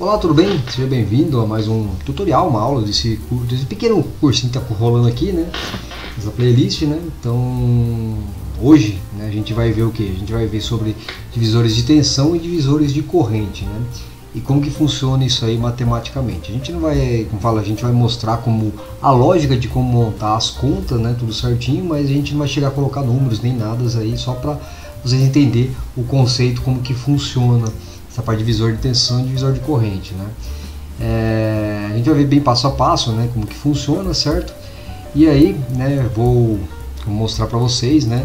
Olá, tudo bem? Seja bem-vindo a mais um tutorial, uma aula desse pequeno cursinho que está rolando aqui, né? Essa playlist, né? Então, hoje, né, a gente vai ver o que? A gente vai ver sobre divisores de tensão e divisores de corrente, né? E como que funciona isso aí matematicamente. A gente não vai, como fala, a gente vai mostrar como a lógica de como montar as contas, né? Tudo certinho, mas a gente não vai chegar a colocar números nem nada aí, só para vocês entenderem o conceito, como que funciona essa parte de divisor de tensão e divisor de corrente, né? A gente vai ver bem passo a passo, né, como que funciona, certo? E aí, né, vou mostrar para vocês, né,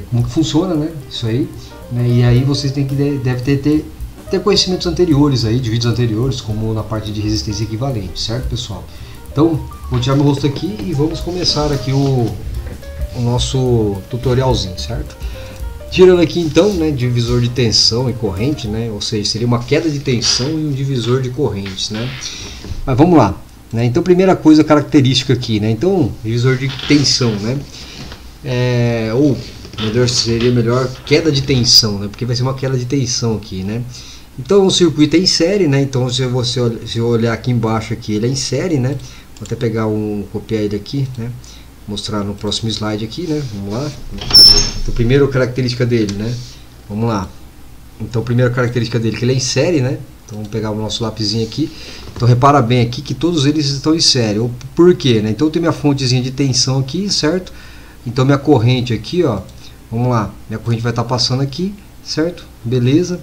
como que funciona, né, isso aí, né? E aí vocês devem ter conhecimentos anteriores aí, de vídeos anteriores, como na parte de resistência equivalente, certo, pessoal? Então, vou tirar meu rosto aqui e vamos começar aqui o nosso tutorialzinho, certo? Tirando aqui então, né, divisor de tensão e corrente, né, ou seja, seria uma queda de tensão e um divisor de correntes, né? Mas vamos lá, né? Então, primeira coisa característica aqui, né? Então, divisor de tensão, né? Ou melhor, seria melhor queda de tensão, né? Porque vai ser uma queda de tensão aqui, né? Então, o circuito é em série, né? Então, se eu olhar aqui embaixo aqui, ele é em série, né? Vou até pegar copiar ele aqui, né? Mostrar no próximo slide aqui, né? Vamos lá. Então, primeira característica dele, né? Vamos lá. Então, a primeira característica dele é que ele é em série, né? Então, vamos pegar o nosso lapisinho aqui. Então, repara bem aqui que todos eles estão em série. Por quê, né? Então, eu tenho minha fontezinha de tensão aqui, certo? Então, minha corrente aqui, ó. Vamos lá. Minha corrente vai estar passando aqui, certo? Beleza.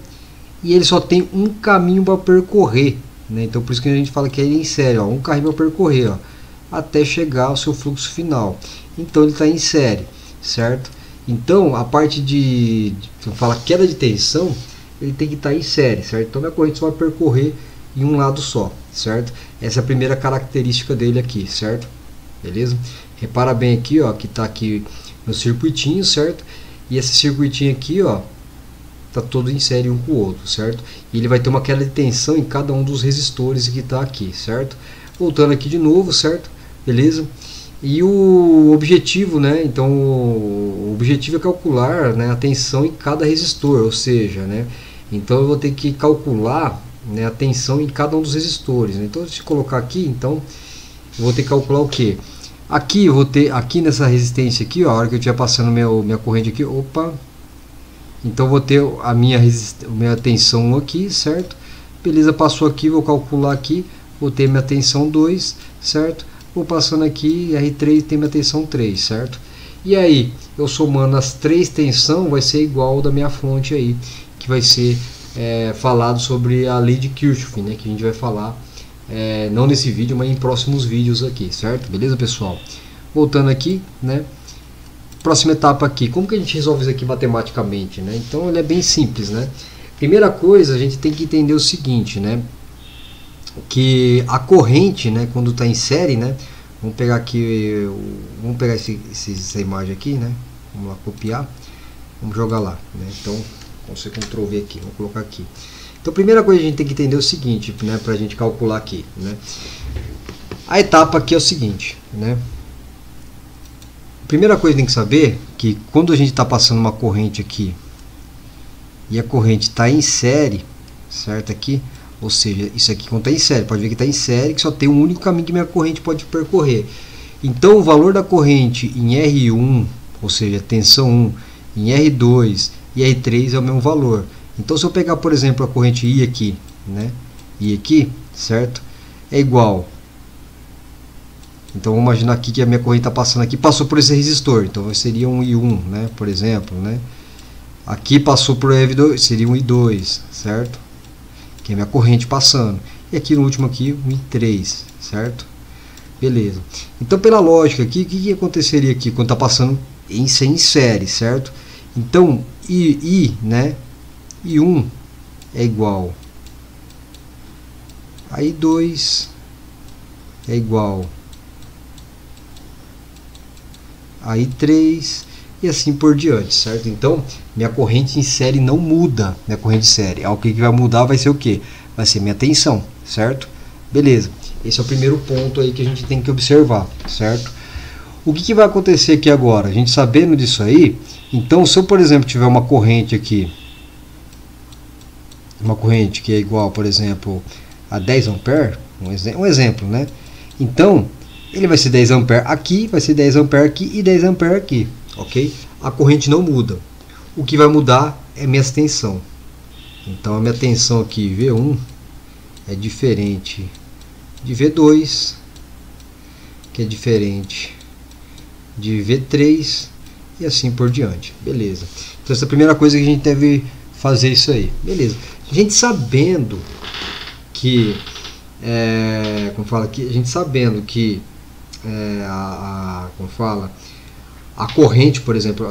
E ele só tem um caminho para percorrer, né? Então, por isso que a gente fala que ele é em série, ó. Um caminho para percorrer, ó, até chegar ao seu fluxo final. Então, ele está em série, certo? Então, a parte de fala queda de tensão, ele tem que estar em série, certo? Então, minha corrente só vai percorrer em um lado só, certo? Essa é a primeira característica dele aqui, certo? Beleza? Repara bem aqui, ó, que está aqui no circuitinho, certo? E esse circuitinho aqui, ó, tá todo em série um com o outro, certo? E ele vai ter uma queda de tensão em cada um dos resistores que está aqui, certo? Voltando aqui de novo, certo? Beleza? E o objetivo, né? Então, o objetivo é calcular, né, a tensão em cada resistor, ou seja, né? Então, eu vou ter que calcular, né, a tensão em cada um dos resistores, né? Então, se eu colocar aqui, então, eu vou ter que calcular o que? Aqui, eu vou ter, aqui nessa resistência aqui, ó, a hora que eu estiver passando minha corrente aqui, opa! Então, eu vou ter a minha tensão aqui, certo? Beleza, passou aqui, vou calcular aqui, vou ter minha tensão 2, certo? Vou passando aqui, R3 tem minha tensão 3, certo? E aí, eu somando as três tensões, vai ser igual da minha fonte aí, que vai ser falado sobre a lei de Kirchhoff, né? Que a gente vai falar, não nesse vídeo, mas em próximos vídeos aqui, certo? Beleza, pessoal? Voltando aqui, né? Próxima etapa aqui, como que a gente resolve isso aqui matematicamente, né? Então, ele é bem simples, né? Primeira coisa, a gente tem que entender o seguinte, né? Que a corrente, né, quando está em série, né, vamos pegar aqui, vamos pegar essa imagem aqui, né, vamos lá copiar, vamos jogar lá, né, então você Ctrl V aqui, vou colocar aqui. Então, a primeira coisa que a gente tem que entender é o seguinte, né, para a gente calcular aqui, né, a etapa aqui é o seguinte, né, a primeira coisa que tem que saber que quando a gente está passando uma corrente aqui e a corrente está em série, certo, aqui. Ou seja, isso aqui quando está em série, pode ver que está em série, que só tem um único caminho que minha corrente pode percorrer. Então, o valor da corrente em R1, ou seja, tensão 1, em R2 e R3 é o mesmo valor. Então, se eu pegar, por exemplo, a corrente I aqui, né, I aqui, certo? É igual. Então, vamos imaginar aqui que a minha corrente está passando aqui, passou por esse resistor. Então, seria um I1, né, por exemplo, né? Aqui passou por R2, seria um I2, certo? Que é minha corrente passando. E aqui no último aqui, um I3, certo? Beleza. Então, pela lógica aqui, o que aconteceria aqui quando está passando em série, certo? Então, I, né? I1 é igual a I2 é igual a I3 e assim por diante, certo? Então, minha corrente em série não muda, minha corrente em série. O que vai mudar vai ser o que? Vai ser minha tensão, certo? Beleza. Esse é o primeiro ponto aí que a gente tem que observar, certo? O que vai acontecer aqui agora? A gente sabendo disso aí, então se eu, por exemplo, tiver uma corrente aqui uma corrente que é igual, por exemplo, a 10 ampere, um exemplo, né? Então, ele vai ser 10 ampere aqui, vai ser 10 ampere aqui e 10 ampere aqui, ok? A corrente não muda. O que vai mudar é minha tensão. Então, a minha tensão aqui, V1, é diferente de V2, que é diferente de V3 e assim por diante. Beleza. Então, essa é a primeira coisa que a gente deve fazer isso aí. Beleza. A gente sabendo que como fala aqui, a gente sabendo que como fala, a corrente, por exemplo,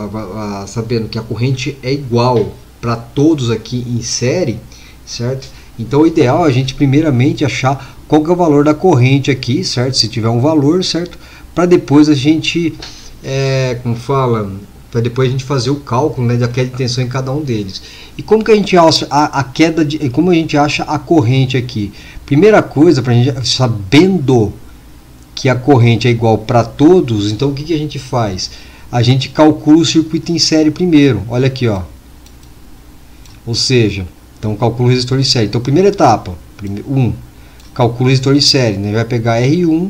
sabendo que a corrente é igual para todos aqui em série, certo? Então o ideal é a gente primeiramente achar qual que é o valor da corrente aqui, certo? Se tiver um valor, certo? Para depois a gente, como fala, para depois a gente fazer o cálculo, né, da queda de tensão em cada um deles. E como que a gente acha como a gente acha a corrente aqui? Primeira coisa, para a gente, sabendo que a corrente é igual para todos, então o que a gente faz? A gente calcula o circuito em série primeiro. Olha aqui, ó. Ou seja, então calcula o resistor em série. Então, primeira etapa, calcula o resistor em série, né? Vai pegar R1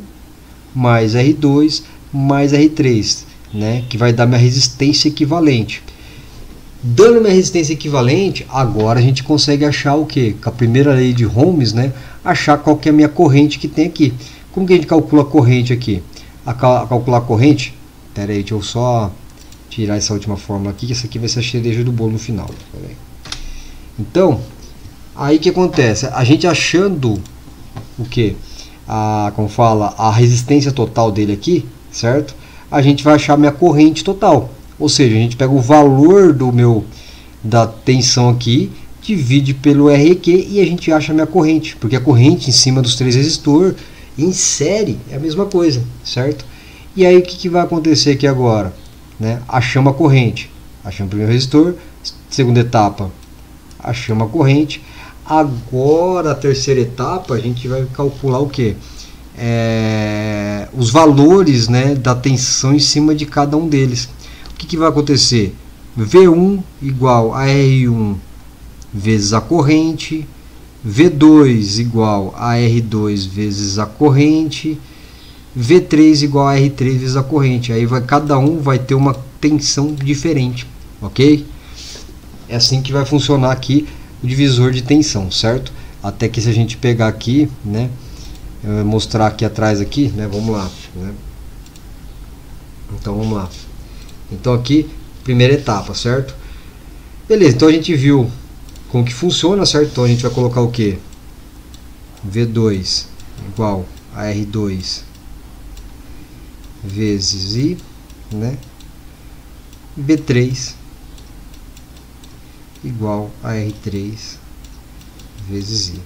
mais R2 mais R3, né? Que vai dar minha resistência equivalente. Dando minha resistência equivalente, agora a gente consegue achar o que? Com a primeira lei de Ohms, né? Achar qual que é a minha corrente que tem aqui. Como que a gente calcula a corrente aqui? Calcular a corrente? Pera aí, deixa eu só tirar essa última fórmula aqui, que essa aqui vai ser a cereja do bolo no final. Então, aí que acontece? A gente achando o que? Como fala, a resistência total dele aqui, certo? A gente vai achar a minha corrente total. Ou seja, a gente pega o valor da tensão aqui, divide pelo REQ e a gente acha a minha corrente. Porque a corrente em cima dos 3 resistores, em série, é a mesma coisa, certo? E aí o que vai acontecer aqui agora? Né? Achamos a corrente. Achamos o primeiro resistor. Segunda etapa, achamos a corrente. Agora a terceira etapa, a gente vai calcular o que? Os valores, né, da tensão em cima de cada um deles. O que vai acontecer? V1 igual a R1 vezes a corrente. V2 igual a R2 vezes a corrente. V3 igual a R3 vezes a corrente. Aí cada um vai ter uma tensão diferente, ok? É assim que vai funcionar aqui o divisor de tensão, certo? Até que se a gente pegar aqui, né, eu vou mostrar aqui atrás aqui, né? Vamos lá, né? Então vamos lá. Então aqui, primeira etapa, certo? Beleza, então a gente viu como que funciona, certo? Então a gente vai colocar o que? V2 igual a R2 vezes I, né? B3 igual a R3 vezes I.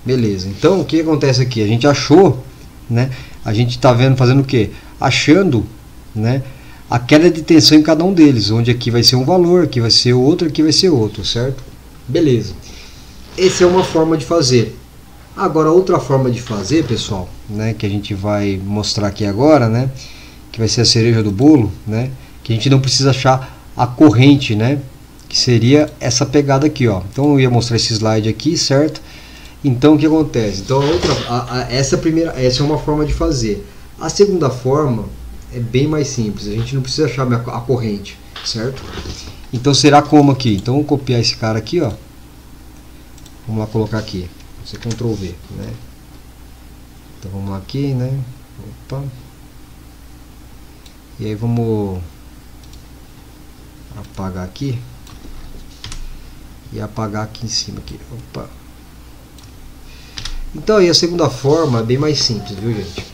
Beleza, então o que acontece aqui? A gente achou, né? A gente está vendo, fazendo o que? Achando, né, a queda de tensão em cada um deles, onde aqui vai ser um valor, aqui vai ser outro, aqui vai ser outro, certo? Beleza. Essa é uma forma de fazer. Agora, outra forma de fazer, pessoal, né, que a gente vai mostrar aqui agora, né, que vai ser a cereja do bolo, né, que a gente não precisa achar a corrente, né, que seria essa pegada aqui, ó. Então eu ia mostrar esse slide aqui, certo? Então o que acontece? Então essa é uma forma de fazer. A segunda forma é bem mais simples. A gente não precisa achar a corrente, certo? Então será como aqui? Então vamos copiar esse cara aqui, ó. Vamos lá colocar aqui. Você Ctrl V, né? Então vamos lá aqui, né? Opa. E aí vamos apagar aqui e apagar aqui em cima aqui. Opa. Então aí a segunda forma é bem mais simples, viu, gente?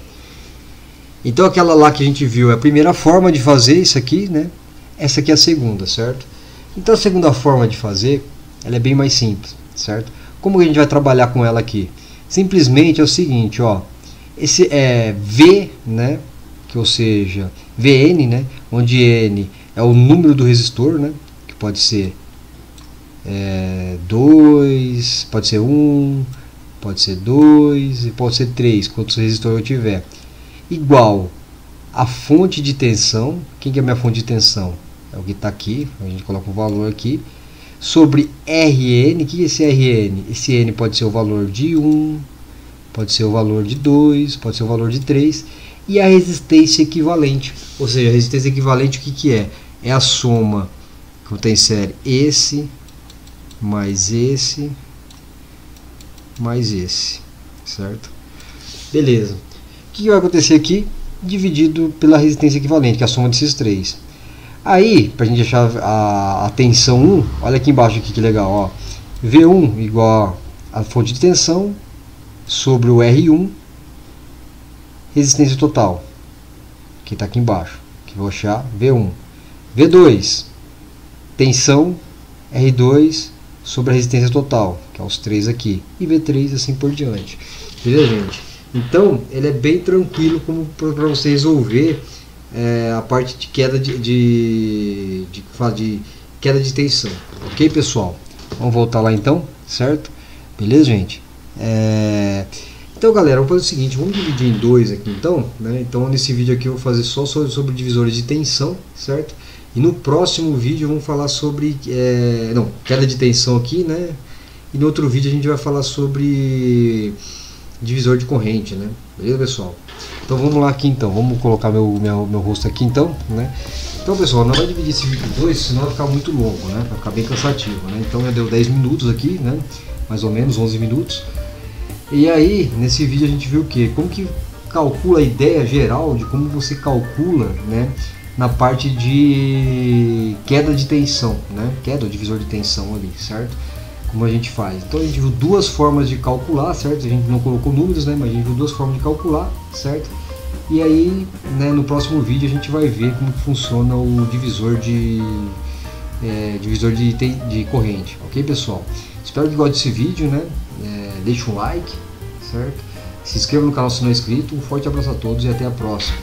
Então aquela lá que a gente viu é a primeira forma de fazer isso aqui, né? Essa aqui é a segunda, certo? Então a segunda forma de fazer, ela é bem mais simples, certo? Como a gente vai trabalhar com ela aqui? Simplesmente é o seguinte, ó. Esse é V, né? Que ou seja, Vn, né? Onde N é o número do resistor, né? Que pode ser 2, pode ser 1, pode ser 2 e pode ser 3, quantos resistores eu tiver. Igual a fonte de tensão. Quem que é a minha fonte de tensão? É o que está aqui, a gente coloca um valor aqui, sobre Rn. O que é esse Rn? Esse N pode ser o valor de 1, pode ser o valor de 2, pode ser o valor de 3. E a resistência equivalente. Ou seja, a resistência equivalente, o que é? É a soma que contém série esse, mais esse, mais esse. Certo? Beleza. O que vai acontecer aqui? Dividido pela resistência equivalente, que é a soma desses três. Aí, para a gente achar a tensão 1, olha aqui embaixo aqui, que legal, ó. V1 igual a fonte de tensão sobre o R1, resistência total, que está aqui embaixo, que vou achar V1. V2, tensão R2 sobre a resistência total, que é os três aqui, e V3 assim por diante. Beleza, gente? Então, ele é bem tranquilo para você resolver a parte de queda de queda de tensão. Ok, pessoal? Vamos voltar lá então, certo? Beleza, gente? Então, galera, vamos fazer o seguinte, vamos dividir em dois aqui então, né? Então, nesse vídeo aqui eu vou fazer só sobre divisores de tensão, certo? E no próximo vídeo vamos falar sobre queda de tensão aqui, né? E no outro vídeo a gente vai falar sobre divisor de corrente, né? Beleza, pessoal? Então vamos lá aqui então, vamos colocar meu rosto aqui então, né? Então, pessoal, não vai dividir esse vídeo em dois, senão vai ficar muito longo, né? Vai ficar bem cansativo, né? Então já deu 10 minutos aqui, né? Mais ou menos 11 minutos. E aí, nesse vídeo a gente viu o que? Como que calcula a ideia geral de como você calcula, né? Na parte de queda de tensão, né? Queda, o divisor de tensão ali, certo? Como a gente faz. Então a gente viu duas formas de calcular, certo? A gente não colocou números, né? Mas a gente viu duas formas de calcular, certo? E aí, né, no próximo vídeo a gente vai ver como funciona o divisor de corrente, ok, pessoal? Espero que gostem desse vídeo, né? Deixe um like, certo? Se inscreva no canal se não é inscrito. Um forte abraço a todos e até a próxima.